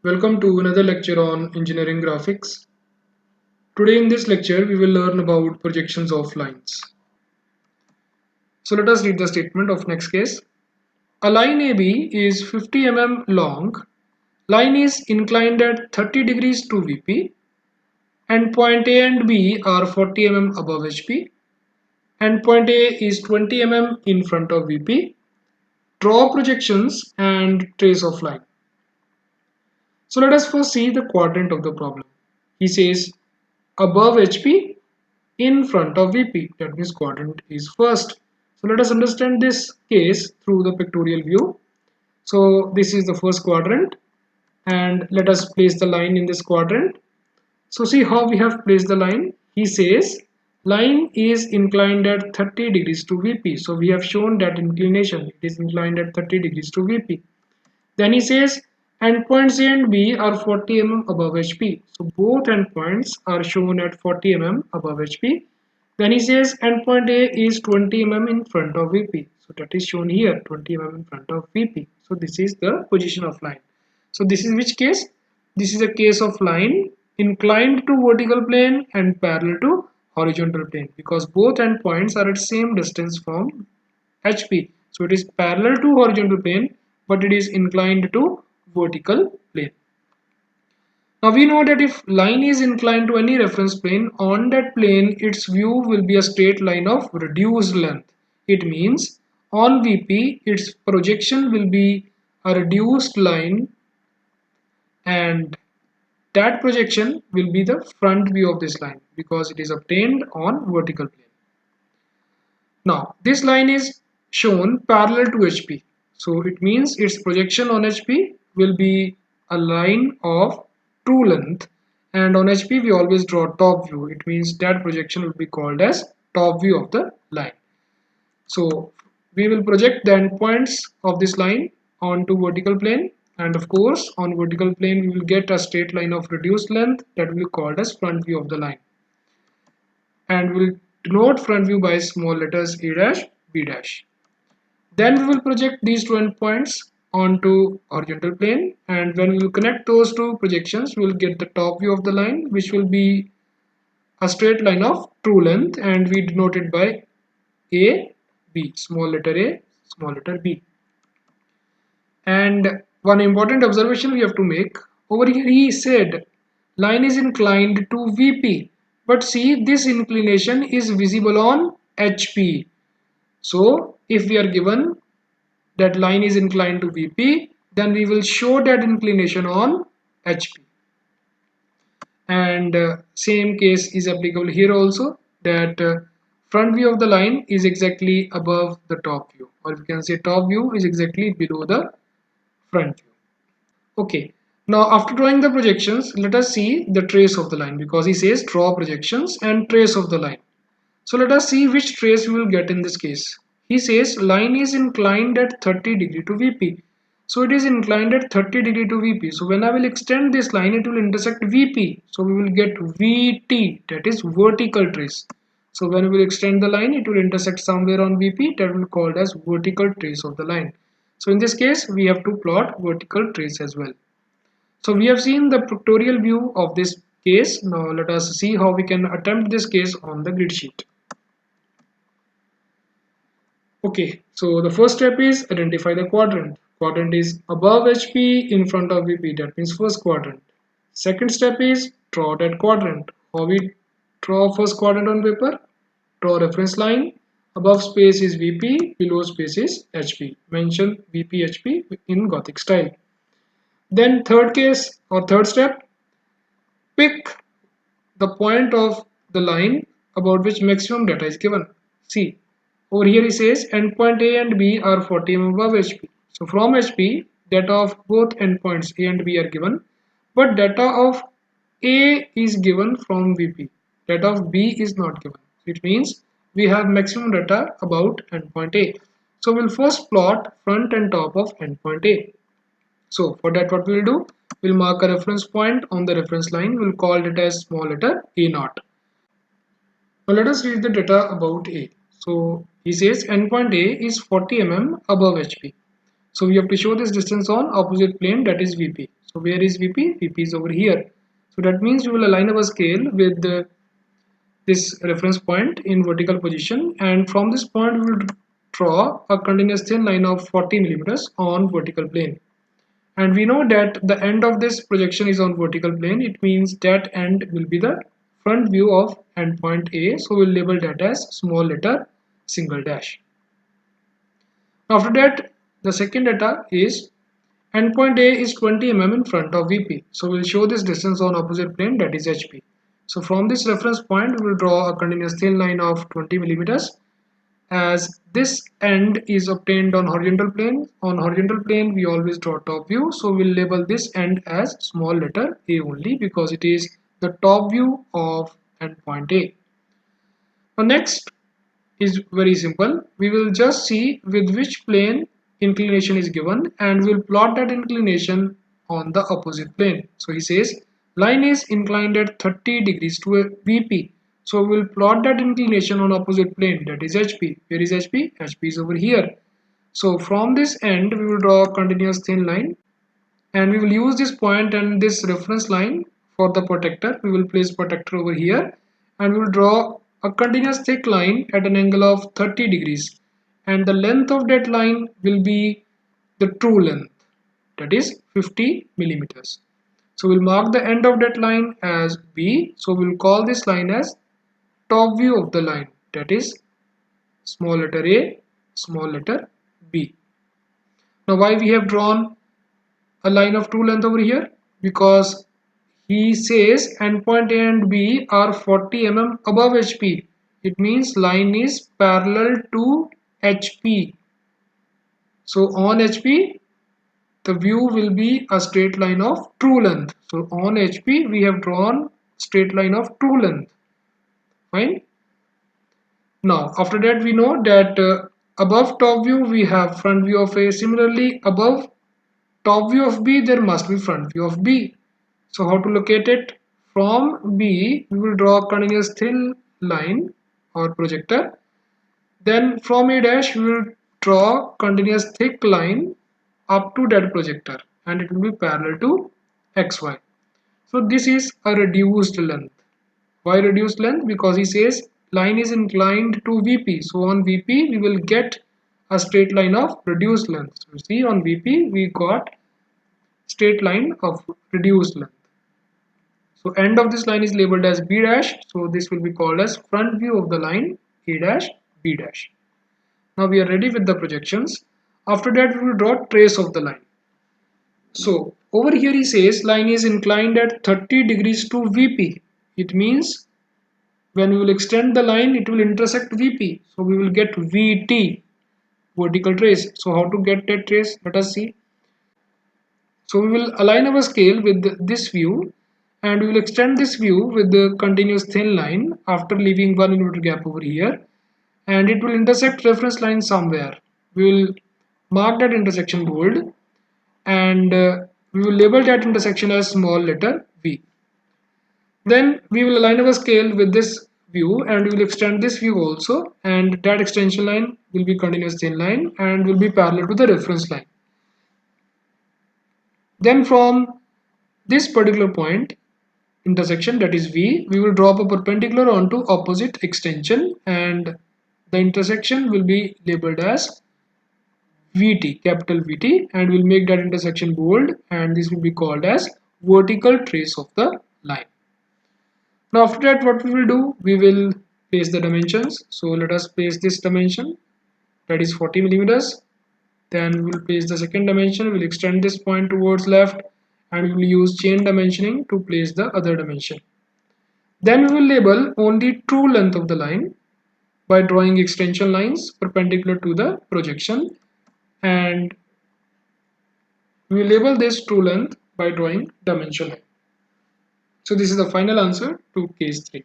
Welcome to another lecture on engineering graphics. Today in this lecture we will learn about projections of lines. So let us read the statement of next case. A line AB is 50 mm long. Line is inclined at 30 degrees to VP and point A and B are 40 mm above HP and point A is 20 mm in front of VP. Draw projections and trace of line. So let us first see the quadrant of the problem. He says above HP in front of VP. That means quadrant is first. So let us understand this case through the pictorial view. So this is the first quadrant and let us place the line in this quadrant. So see how we have placed the line. He says line is inclined at 30 degrees to VP. So we have shown that inclination. It is inclined at 30 degrees to VP. Then he says endpoints A and B are 40 mm above HP. So both endpoints are shown at 40 mm above HP. Then he says endpoint A is 20 mm in front of VP. So that is shown here 20 mm in front of VP. So this is the position of line. So this is which case? This is a case of line inclined to vertical plane and parallel to horizontal plane because both endpoints are at same distance from HP. So it is parallel to horizontal plane but it is inclined to vertical plane. Now we know that if line is inclined to any reference plane, on that plane its view will be a straight line of reduced length. It means on VP its projection will be a reduced line and that projection will be the front view of this line because it is obtained on vertical plane. Now this line is shown parallel to HP. So it means its projection on HP will be a line of true length and on HP we always draw top view. It means that projection will be called as top view of the line. So we will project the endpoints of this line onto vertical plane and of course on vertical plane we will get a straight line of reduced length that will be called as front view of the line and we will denote front view by small letters A dash B dash. Then we will project these two endpoints onto horizontal plane and when we will connect those two projections we will get the top view of the line which will be a straight line of true length and we denote it by A B, small letter A, small letter B. And one important observation we have to make over here he said line is inclined to VP but see this inclination is visible on HP. So if we are given that line is inclined to VP then we will show that inclination on HP and same case is applicable here also that front view of the line is exactly above the top view or we can say top view is exactly below the front view. Okay, now after drawing the projections let us see the trace of the line because he says draw projections and trace of the line. So let us see which trace we will get in this case. He says line is inclined at 30 degree to VP. So it is inclined at 30 degree to VP. So when I will extend this line it will intersect VP. So we will get VT, that is vertical trace. So when we will extend the line it will intersect somewhere on VP, that will be called as vertical trace of the line. So in this case we have to plot vertical trace as well. So we have seen the pictorial view of this case. Now let us see how we can attempt this case on the grid sheet. Okay, so the first step is identify the quadrant. Quadrant is above HP in front of VP, that means first quadrant. Second step is draw that quadrant. How we draw first quadrant on paper? Draw reference line. Above space is VP, below space is HP. Mention VP HP in Gothic style. Then third case or third step, pick the point of the line about which maximum data is given. See, over here he says endpoint A and B are 40 mm above HP. So from HP, data of both endpoints A and B are given, but data of A is given from VP. Data of B is not given. It means we have maximum data about endpoint A. So we'll first plot front and top of endpoint A. So for that what we'll do, we'll mark a reference point on the reference line. We'll call it as small letter A naught. Now let us read the data about A. So he says endpoint A is 40 mm above HP. So we have to show this distance on opposite plane, that is VP. So where is VP? VP is over here. So that means we will align our scale with this reference point in vertical position, and from this point we will draw a continuous thin line of 40 millimeters on vertical plane. And we know that the end of this projection is on vertical plane. It means that end will be the front view of endpoint A. So we'll label that as small letter single dash. After that, the second data is endpoint A is 20 mm in front of VP. So we'll show this distance on opposite plane, that is HP. So from this reference point, we will draw a continuous thin line of 20 millimeters. As this end is obtained on horizontal plane we always draw top view, so we'll label this end as small letter A only because it is the top view of endpoint A. Now next is very simple. We will just see with which plane inclination is given and we'll plot that inclination on the opposite plane. So he says line is inclined at 30 degrees to a VP. So we'll plot that inclination on opposite plane, that is HP. Where is HP? HP is over here. So from this end we will draw a continuous thin line and we will use this point and this reference line for the protector. We will place protector over here and we will draw a continuous thick line at an angle of 30 degrees, and the length of that line will be the true length, that is 50 millimeters. So we'll mark the end of that line as B. So we'll call this line as top view of the line, that is small letter A, small letter B. Now why we have drawn a line of true length over here? Because he says endpoint A and B are 40 mm above HP. It means line is parallel to HP. So on HP, the view will be a straight line of true length. So on HP, we have drawn straight line of true length. Fine. Now after that, we know that above top view we have front view of A. Similarly, above top view of B, there must be front view of B. So how to locate it? From B, we will draw a continuous thin line or projector. Then from A dash, we will draw continuous thick line up to that projector, and it will be parallel to XY. So this is a reduced length. Why reduced length? Because he says line is inclined to VP. So on VP, we will get a straight line of reduced length. So you see on VP, we got straight line of reduced length. So end of this line is labeled as B dash. So this will be called as front view of the line A dash B dash. Now we are ready with the projections. After that we will draw trace of the line. So over here he says line is inclined at 30 degrees to VP. It means when we will extend the line it will intersect VP. So we will get VT, vertical trace. So how to get that trace? Let us see. So we will align our scale with this view and we will extend this view with the continuous thin line after leaving 1 millimeter gap over here, and it will intersect reference line somewhere. We will mark that intersection bold and we will label that intersection as small letter V. Then we will align our scale with this view and we will extend this view also, and that extension line will be continuous thin line and will be parallel to the reference line. Then from this particular point intersection, that is V, we will drop a perpendicular onto opposite extension and the intersection will be labeled as VT, capital VT, and we'll make that intersection bold and this will be called as vertical trace of the line. Now after that what we will do, we will place the dimensions. So let us place this dimension, that is 40 millimeters. Then we will place the second dimension, we'll extend this point towards left and we will use chain dimensioning to place the other dimension. Then we will label only true length of the line by drawing extension lines perpendicular to the projection, and we will label this true length by drawing dimension line. So this is the final answer to case 3.